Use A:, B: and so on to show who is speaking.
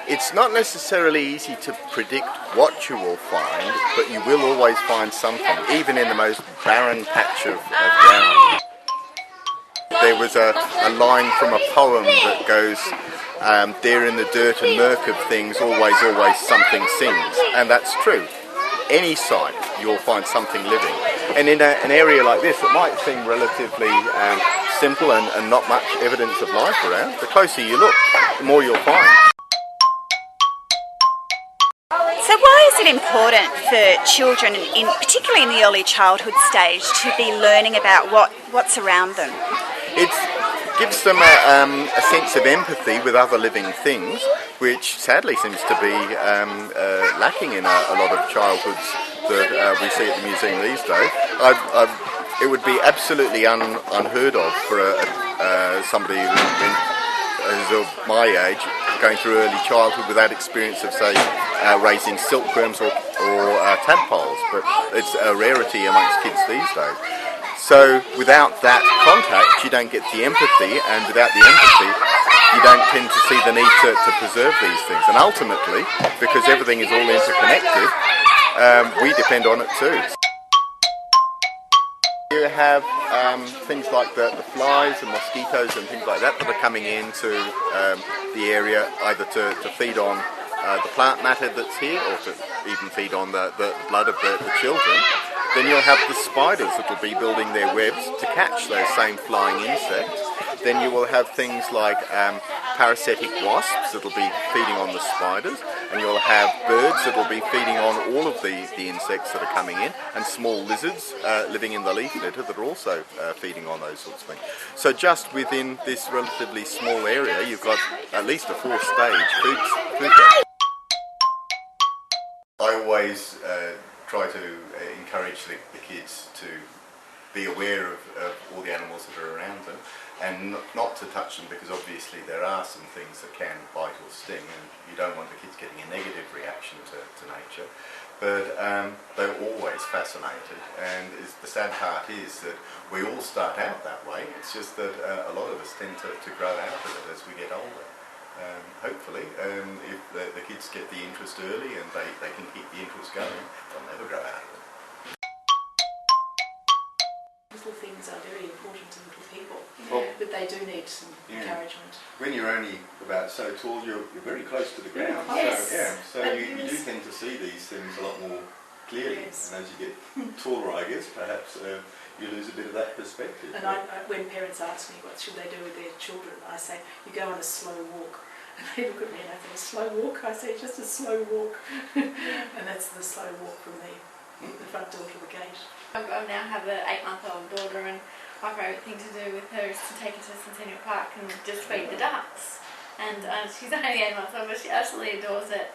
A: It's not necessarily easy to predict what you will find, but you will always find something, even in the most barren patch of ground. There was a line from a poem that goes, there in the dirt and murk of things, always, always something sings. And that's true. Any site, you'll find something living. And in an area like this, it might seem relatively simple and not much evidence of life around. The closer you look, the more you'll find.
B: So why is it important for children, particularly in the early childhood stage, to be learning about what's around them?
A: It gives them a sense of empathy with other living things, which sadly seems to be lacking in a lot of childhoods that we see at the museum these days. It would be absolutely unheard of for somebody who's of my age going through early childhood without experience of, say, raising silkworms or tadpoles, but it's a rarity amongst kids these days. So without that contact, you don't get the empathy, and without the empathy, you don't tend to see the need to preserve these things. And ultimately, because everything is all interconnected, we depend on it too. You have things like the flies and mosquitoes and things like that are coming into the area either to feed on the plant matter that's here, or to even feed on the blood of the children. Then you'll have the spiders that will be building their webs to catch those same flying insects. Then you will have things like parasitic wasps that will be feeding on the spiders, and you'll have birds that will be feeding on all of the insects that are coming in, and small lizards living in the leaf litter that are also feeding on those sorts of things. So just within this relatively small area, you've got at least a 4-stage food web. I always try to encourage the kids to be aware of all the animals that are around them, and not to touch them, because obviously there are some things that can bite or sting, and you don't want the kids getting a negative reaction to nature. But they're always fascinated, and the sad part is that we all start out that way. It's just that a lot of us tend to grow out of it as we get older. Hopefully, if the kids get the interest early and they can keep the interest going, they'll never grow out of it.
C: Little things are very important to little people,
A: well,
C: but they do need some encouragement.
A: When you're only about so tall, you're very close to the ground.
C: Yes.
A: So you do tend to see these things a lot more clearly.
C: Yes.
A: And as you get taller, I guess, perhaps you lose a bit of that perspective.
C: And when parents ask me what should they do with their children, I say, you go on a slow walk. And they look at me and I say, a slow walk? I say, just a slow walk. And that's the slow walk from the front door to the gate.
D: I now have an 8-month-old daughter, and my favourite thing to do with her is to take her to Centennial Park and just feed the ducks. And she's only 8 months old, but she absolutely adores it.